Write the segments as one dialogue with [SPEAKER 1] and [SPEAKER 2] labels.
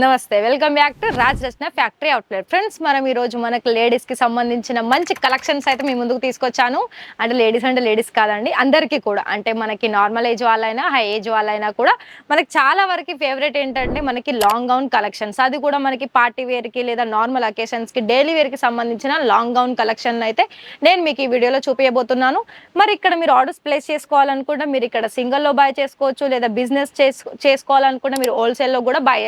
[SPEAKER 1] నమస్తే. Welcome back to Raj Rachana factory outlet. Friends, మనం ఈరోజు మనకు లేడీస్కి సంబంధించిన మంచి కలెక్షన్స్ అయితే మీ ముందుకు తీసుకొచ్చాను. అంటే లేడీస్ కాదండి, అందరికీ కూడా. అంటే మనకి నార్మల్ ఏజ్ వాళ్ళైనా హై ఏజ్ వాళ్ళైనా కూడా మనకి చాలా వరకు ఫేవరెట్ ఏంటంటే మనకి లాంగ్ గౌన్ కలెక్షన్స్. అది కూడా మనకి పార్టీ వేర్కి లేదా నార్మల్ అకేషన్స్కి డైలీ వేర్కి సంబంధించిన లాంగ్ గౌన్ కలెక్షన్ అయితే నేను మీకు ఈ వీడియోలో చూపించబోతున్నాను. మరి ఇక్కడ మీరు ఆర్డర్స్ ప్లేస్ చేసుకోవాలనుకుంటే మీరు ఇక్కడ సింగిల్లో బై చేసుకోవచ్చు, లేదా బిజినెస్ చేసుకోవాలనుకుంటే మీరు హోల్సేల్లో కూడా బై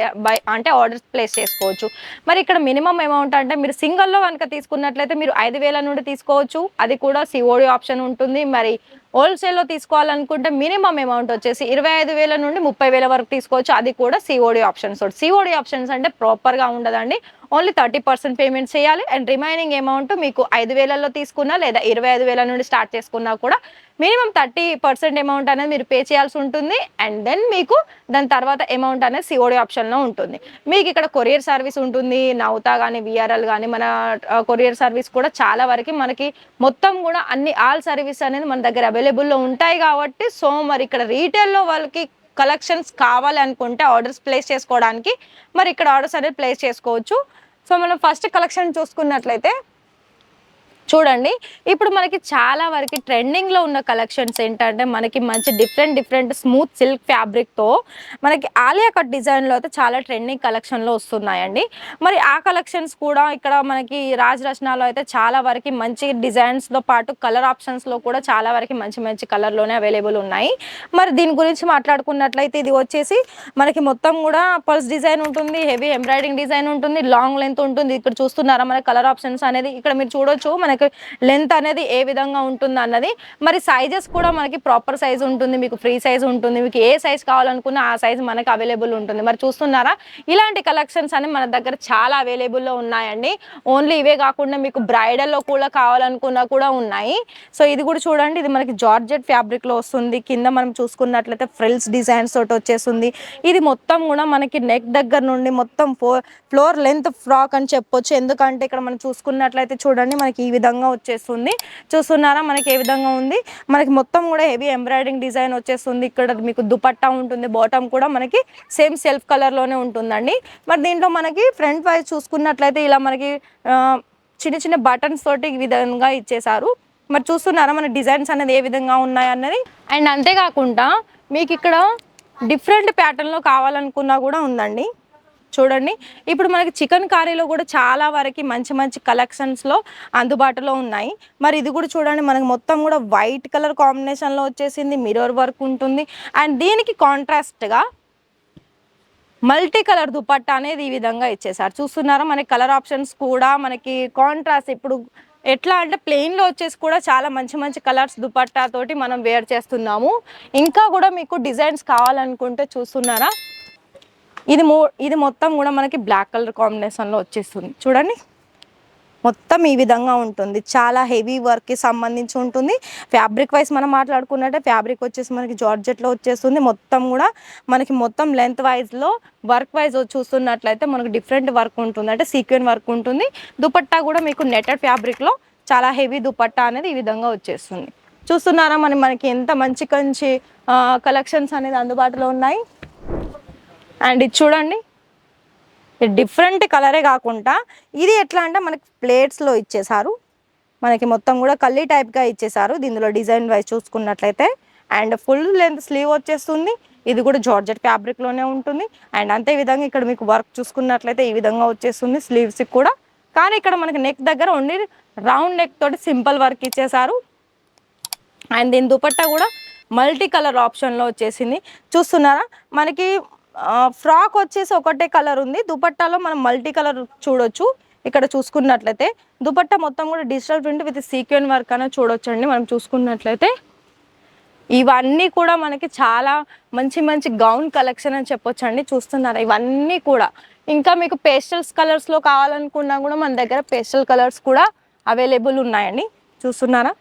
[SPEAKER 1] అంటే ఆర్డర్స్ ప్లేస్ చేసుకోవచ్చు. మరి ఇక్కడ మినిమం అమౌంట్ అంటే మీరు సింగిల్లో కనుక తీసుకున్నట్లయితే మీరు 5,000 నుండి తీసుకోవచ్చు. అది కూడా సిఓడి ఆప్షన్ ఉంటుంది. మరి హోల్సేల్లో తీసుకోవాలనుకుంటే మినిమం అమౌంట్ వచ్చేసి 25,000 నుండి 30,000 వరకు తీసుకోవచ్చు. అది కూడా సిఓడి ఆప్షన్స్. సిఓడి ఆప్షన్స్ అంటే ప్రాపర్గా ఉండదండి. ఓన్లీ 30% పేమెంట్ చేయాలి. అండ్ రిమైనింగ్ అమౌంట్ మీకు 5,000లో తీసుకున్నా లేదా 25,000 నుండి స్టార్ట్ చేసుకున్నా కూడా మినిమం 30% అమౌంట్ అనేది మీరు పే చేయాల్సి ఉంటుంది. అండ్ దెన్ మీకు దాని తర్వాత అమౌంట్ అనేది సిఓడి ఆప్షన్లో ఉంటుంది. మీకు ఇక్కడ కొరియర్ సర్వీస్ ఉంటుంది. నౌతా కానీ విఆర్ఎల్ కానీ మన కొరియర్ సర్వీస్ కూడా చాలా వరకు మనకి మొత్తం కూడా అన్ని ఆల్ సర్వీస్ అనేది మన దగ్గర అవైలబుల్లో ఉంటాయి కాబట్టి సో మరి ఇక్కడ రీటైల్లో వాళ్ళకి కలెక్షన్స్ కావాలి అనుకుంటే ఆర్డర్స్ ప్లేస్ చేసుకోవడానికి మరి ఇక్కడ ఆర్డర్స్ అనేది ప్లేస్ చేసుకోవచ్చు. సో మనం ఫస్ట్ కలెక్షన్ చూసుకున్నట్లయితే చూడండి, ఇప్పుడు మనకి చాలా వరకు ట్రెండింగ్లో ఉన్న కలెక్షన్స్ ఏంటంటే మనకి మంచి డిఫరెంట్ స్మూత్ సిల్క్ ఫ్యాబ్రిక్తో మనకి ఆలియా కట్ డిజైన్లో అయితే చాలా ట్రెండింగ్ కలెక్షన్లో వస్తున్నాయండి. మరి ఆ కలెక్షన్స్ కూడా ఇక్కడ మనకి రాజ్ రచనలో అయితే చాలా వరకు మంచి డిజైన్స్తో పాటు కలర్ ఆప్షన్స్లో కూడా చాలా వరకు మంచి కలర్లోనే అవైలబుల్ ఉన్నాయి. మరి దీని గురించి మాట్లాడుకున్నట్లయితే ఇది వచ్చేసి మనకి మొత్తం కూడా పర్స్ డిజైన్ ఉంటుంది, హెవీ ఎంబ్రాయిడింగ్ డిజైన్ ఉంటుంది, లాంగ్ లెంత్ ఉంటుంది. ఇక్కడ చూస్తున్నారా మనకి కలర్ ఆప్షన్స్ అనేది ఇక్కడ మీరు చూడొచ్చు. మనకి లెంత్ అనేది ఏ విధంగా ఉంటుంది అన్నది. మరి సైజెస్ కూడా మనకి ప్రాపర్ సైజ్ ఉంటుంది, మీకు ఫ్రీ సైజ్ ఉంటుంది. మీకు ఏ సైజ్ కావాలనుకున్నా ఆ సైజ్ మనకి అవైలబుల్ ఉంటుంది. మరి చూస్తున్నారా, ఇలాంటి కలెక్షన్స్ అని మన దగ్గర చాలా అవైలబుల్లో ఉన్నాయండి. ఓన్లీ ఇవే కాకుండా మీకు బ్రైడల్లో కూడా కావాలనుకున్నా కూడా ఉన్నాయి. సో ఇది కూడా చూడండి, ఇది మనకి జార్జెట్ ఫ్యాబ్రిక్లో వస్తుంది. కింద మనం చూసుకున్నట్లయితే ఫ్రిల్స్ డిజైన్స్ తోటి వచ్చేస్తుంది. ఇది మొత్తం కూడా మనకి నెక్ దగ్గర నుండి మొత్తం ఫ్లోర్ లెంత్ ఫ్రాక్ అని చెప్పొచ్చు. ఎందుకంటే ఇక్కడ మనం చూసుకున్నట్లయితే చూడండి మనకి ఈ విధంగా వచ్చేస్తుంది. చూస్తున్నారా మనకి ఏ విధంగా ఉంది. మనకి మొత్తం కూడా హెవీ ఎంబ్రాయిడింగ్ డిజైన్ వచ్చేస్తుంది. ఇక్కడ మీకు దుపట్టా ఉంటుంది. బాటమ్ కూడా మనకి సేమ్ సెల్ఫ్ కలర్లోనే ఉంటుందండి. మరి దీంట్లో మనకి ఫ్రంట్ వైజ్ చూసుకున్నట్లయితే ఇలా మనకి చిన్న బటన్స్ తోటి ఈ విధంగా ఇచ్చేసారు. మరి చూస్తున్నారా మన డిజైన్స్ అనేది ఏ విధంగా ఉన్నాయి అన్నది. అండ్ అంతేకాకుండా మీకు ఇక్కడ డిఫరెంట్ ప్యాటర్న్లో కావాలనుకున్నా కూడా ఉందండి. చూడండి, ఇప్పుడు మనకి చికెన్ కర్రీలో కూడా చాలా వరకు మంచి కలెక్షన్స్లో అందుబాటులో ఉన్నాయి. మరి ఇది కూడా చూడండి, మనకి మొత్తం కూడా వైట్ కలర్ కాంబినేషన్లో వచ్చేసింది. మిర్రర్ వర్క్ ఉంటుంది. అండ్ దీనికి కాంట్రాస్ట్గా మల్టీ కలర్ దుపట్టా అనేది ఈ విధంగా ఇచ్చేసారు. చూస్తున్నారా మనకి కలర్ ఆప్షన్స్ కూడా మనకి కాంట్రాస్ట్. ఇప్పుడు ఎట్లా అంటే ప్లెయిన్లో వచ్చేసి కూడా చాలా మంచి కలర్స్ దుపట్టా తోటి మనం వేర్ చేస్తున్నాము. ఇంకా కూడా మీకు డిజైన్స్ కావాలనుకుంటే చూస్తున్నారా, ఇది మొత్తం కూడా మనకి బ్లాక్ కలర్ కాంబినేషన్లో వచ్చేస్తుంది. చూడండి, మొత్తం ఈ విధంగా ఉంటుంది. చాలా హెవీ వర్క్కి సంబంధించి ఉంటుంది. ఫ్యాబ్రిక్ వైజ్ మనం మాట్లాడుకున్నట్టే ఫ్యాబ్రిక్ వచ్చేసి మనకి జార్జెట్లో వచ్చేస్తుంది. మొత్తం కూడా మనకి మొత్తం లెంత్ వైజ్లో వర్క్ వైజ్ చూస్తున్నట్లయితే మనకు డిఫరెంట్ వర్క్ ఉంటుంది. అంటే సీక్వెన్ వర్క్ ఉంటుంది. దుపట్టా కూడా మీకు నెటెడ్ ఫ్యాబ్రిక్లో చాలా హెవీ దుపట్టా అనేది ఈ విధంగా వచ్చేస్తుంది. చూస్తున్నారా మనకి ఎంత మంచి కలెక్షన్స్ అనేది అందుబాటులో ఉన్నాయి. అండ్ ఇది చూడండి, డిఫరెంట్ కలరే కాకుండా ఇది ఎట్లా అంటే మనకి ప్లేట్స్లో ఇచ్చేసారు. మనకి మొత్తం కూడా కల్లీ టైప్గా ఇచ్చేసారు. దీనిలో డిజైన్ వైజ్ చూసుకున్నట్లయితే అండ్ ఫుల్ లెంత్ స్లీవ్ వచ్చేస్తుంది. ఇది కూడా జార్జెట్ ఫ్యాబ్రిక్లోనే ఉంటుంది. అండ్ అంతే విధంగా ఇక్కడ మీకు వర్క్ చూసుకున్నట్లయితే ఈ విధంగా వచ్చేస్తుంది స్లీవ్స్కి కూడా. కానీ ఇక్కడ మనకి నెక్ దగ్గర ఓన్లీ రౌండ్ నెక్ తోటి సింపుల్ వర్క్ ఇచ్చేసారు. అండ్ దీని దుపట్టా కూడా మల్టీ కలర్ ఆప్షన్లో వచ్చేసింది. చూస్తున్నారా, మనకి ఫ్రాక్ వచ్చేసి ఒకటే కలర్ ఉంది. దుపట్టాలో మనం మల్టీ కలర్ చూడొచ్చు. ఇక్కడ చూసుకున్నట్లయితే దుపట్టా మొత్తం కూడా digital print with sequin work అనేది చూడొచ్చండి. మనం చూసుకున్నట్లయితే ఇవన్నీ కూడా మనకి చాలా మంచి గౌన్ కలెక్షన్ అని చెప్పొచ్చండి. చూస్తున్నారా, ఇవన్నీ కూడా ఇంకా మీకు పేస్టల్స్ కలర్స్లో కావాలనుకున్నా కూడా మన దగ్గర పేస్టల్ కలర్స్ కూడా అవైలబుల్ ఉన్నాయండి. చూస్తున్నారా,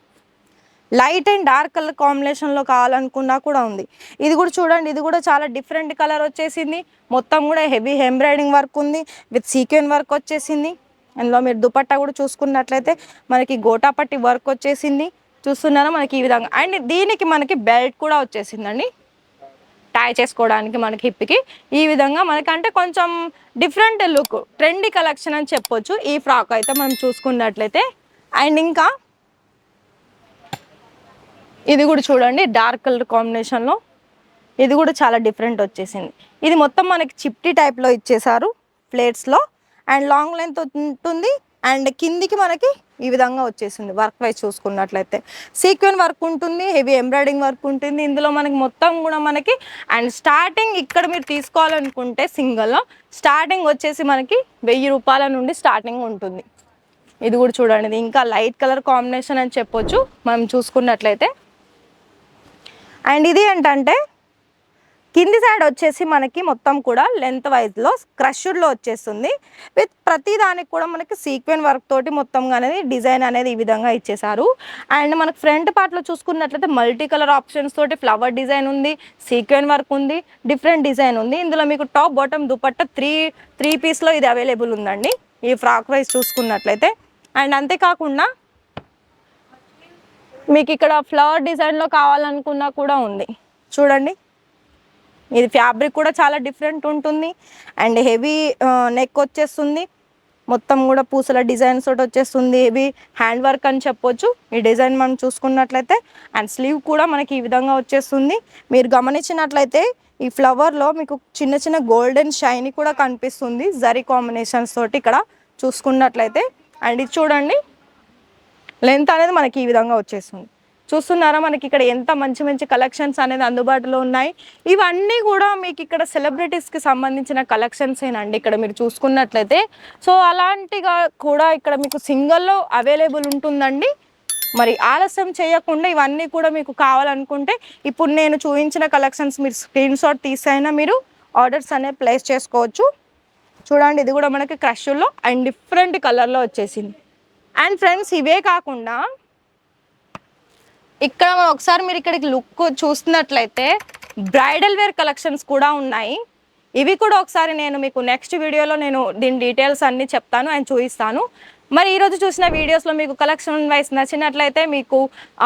[SPEAKER 1] లైట్ అండ్ డార్క్ కలర్ కాంబినేషన్లో కావాలనుకున్నా కూడా ఉంది. ఇది కూడా చూడండి, ఇది కూడా చాలా డిఫరెంట్ కలర్ వచ్చేసింది. మొత్తం కూడా హెవీ ఎంబ్రాయిడింగ్ వర్క్ ఉంది విత్ సీక్వెన్ వర్క్ వచ్చేసింది. అందులో మీరు దుపట్టా కూడా చూసుకున్నట్లయితే మనకి గోటాపట్టి వర్క్ వచ్చేసింది. చూస్తున్నారా మనకి ఈ విధంగా. అండ్ దీనికి మనకి బెల్ట్ కూడా వచ్చేసిందండి. టై చేసుకోవడానికి మనకి హిప్కి ఈ విధంగా మనకంటే కొంచెం డిఫరెంట్ లుక్ ట్రెండీ కలెక్షన్ అని చెప్పొచ్చు ఈ ఫ్రాక్ అయితే మనం చూసుకున్నట్లయితే. అండ్ ఇంకా ఇది కూడా చూడండి డార్క్ కలర్ కాంబినేషన్లో, ఇది కూడా చాలా డిఫరెంట్ వచ్చేసింది. ఇది మొత్తం మనకి చిప్టీ టైప్లో ఇచ్చేసారు ప్లేట్స్లో. అండ్ లాంగ్ లెంత్ ఉంటుంది అండ్ కిందికి మనకి ఈ విధంగా వచ్చేసింది. వర్క్ వైజ్ చూసుకున్నట్లయితే సీక్వెన్ వర్క్ ఉంటుంది, హెవీ ఎంబ్రాయిడింగ్ వర్క్ ఉంటుంది ఇందులో మనకి మొత్తం కూడా మనకి. అండ్ స్టార్టింగ్ ఇక్కడ మీరు తీసుకోవాలనుకుంటే సింగిల్లో స్టార్టింగ్ వచ్చేసి మనకి 1000 రూపాయల నుండి స్టార్టింగ్ ఉంటుంది. ఇది కూడా చూడండి, ఇది ఇంకా లైట్ కలర్ కాంబినేషన్ అని చెప్పొచ్చు మనం చూసుకున్నట్లయితే. అండ్ ఇది ఏంటంటే కింది సైడ్ వచ్చేసి మనకి మొత్తం కూడా లెంత్ వైజ్లో క్రష్డ్లో వచ్చేస్తుంది విత్ ప్రతి దానికి కూడా మనకి సీక్వెన్ వర్క్ తోటి మొత్తంగా అనేది డిజైన్ అనేది ఈ విధంగా ఇచ్చేసారు. అండ్ మనకు ఫ్రంట్ పార్ట్లో చూసుకున్నట్లయితే మల్టీ కలర్ ఆప్షన్స్ తోటి ఫ్లవర్ డిజైన్ ఉంది, సీక్వెన్ వర్క్ ఉంది, డిఫరెంట్ డిజైన్ ఉంది. ఇందులో మీకు టాప్ బాటమ్ దుపట్టా త్రీ పీస్లో ఇది అవైలబుల్ ఉందండి ఈ ఫ్రాక్ వైజ్ చూసుకున్నట్లయితే. అండ్ అంతేకాకుండా మీకు ఇక్కడ ఫ్లవర్ డిజైన్లో కావాలనుకున్నా కూడా ఉంది చూడండి. ఇది ఫ్యాబ్రిక్ కూడా చాలా డిఫరెంట్ ఉంటుంది అండ్ హెవీ నెక్ వచ్చేస్తుంది, మొత్తం కూడా పూసల డిజైన్స్ తోటి వచ్చేస్తుంది, హెవీ హ్యాండ్ వర్క్ అని చెప్పొచ్చు ఈ డిజైన్ మనం చూసుకున్నట్లయితే. అండ్ స్లీవ్ కూడా మనకి ఈ విధంగా వచ్చేస్తుంది. మీరు గమనించినట్లయితే ఈ ఫ్లవర్లో మీకు చిన్న చిన్న గోల్డెన్ షైనీ కూడా కనిపిస్తుంది జరీ కాంబినేషన్స్ తోటి ఇక్కడ చూసుకున్నట్లయితే. అండ్ ఇది చూడండి లెంత్ అనేది మనకి ఈ విధంగా వచ్చేస్తుంది. చూస్తున్నారా మనకి ఇక్కడ ఎంత మంచి మంచి కలెక్షన్స్ అనేది అందుబాటులో ఉన్నాయి. ఇవన్నీ కూడా మీకు ఇక్కడ సెలబ్రిటీస్కి సంబంధించిన కలెక్షన్స్ ఏనండి ఇక్కడ మీరు చూసుకున్నట్లయితే. సో అలాంటిగా కూడా ఇక్కడ మీకు సింగిల్లో అవైలబుల్ ఉంటుందండి. మరి ఆలస్యం చేయకుండా ఇవన్నీ కూడా మీకు కావాలనుకుంటే ఇప్పుడు నేను చూపించిన కలెక్షన్స్ మీరు స్క్రీన్ షాట్ తీసైనా మీరు ఆర్డర్స్ అనేవి ప్లేస్ చేసుకోవచ్చు. చూడండి ఇది కూడా మనకి క్రష్లో అండ్ డిఫరెంట్ కలర్లో వచ్చేసింది. అండ్ ఫ్రెండ్స్ ఇవే కాకుండా ఇక్కడ ఒకసారి మీరు ఇక్కడికి లుక్ చూస్తున్నట్లయితే బ్రైడల్ వేర్ కలెక్షన్స్ కూడా ఉన్నాయి. ఇవి కూడా ఒకసారి నేను మీకు నెక్స్ట్ వీడియోలో నేను దీని డీటెయిల్స్ అన్నీ చెప్తాను అండ్ చూపిస్తాను. మరి ఈరోజు చూసిన వీడియోస్లో మీకు కలెక్షన్ వైస్ నచ్చినట్లయితే మీకు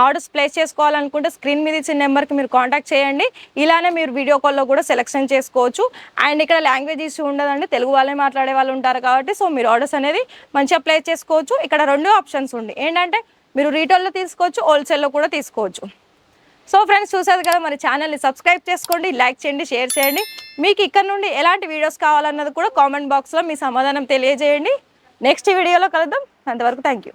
[SPEAKER 1] ఆర్డర్స్ ప్లేస్ చేసుకోవాలనుకుంటే స్క్రీన్ మీద ఇచ్చిన నెంబర్కి మీరు కాంటాక్ట్ చేయండి. ఇలానే మీరు వీడియో కాల్లో కూడా సెలెక్షన్ చేసుకోవచ్చు. అండ్ ఇక్కడ లాంగ్వేజ్ ఇష్యూ ఉండదండి, తెలుగు వాళ్ళే మాట్లాడే వాళ్ళు ఉంటారు కాబట్టి సో మీరు ఆర్డర్స్ అనేది మంచిగా ప్లేస్ చేసుకోవచ్చు. ఇక్కడ 2 ఆప్షన్స్ ఉంది, ఏంటంటే మీరు రీటైల్లో తీసుకోవచ్చు, హోల్సేల్లో కూడా తీసుకోవచ్చు. సో ఫ్రెండ్స్ చూసారు కదా, మరి ఛానల్ని సబ్స్క్రైబ్ చేసుకోండి, లైక్ చేయండి, షేర్ చేయండి. మీకు ఇక్కడ నుండి ఎలాంటి వీడియోస్ కావాలన్నది కూడా కామెంట్ బాక్స్లో మీ సమాధానం తెలియజేయండి. నెక్స్ట్ వీడియోలో కలుద్దాం, అంతవరకు థ్యాంక్ యూ.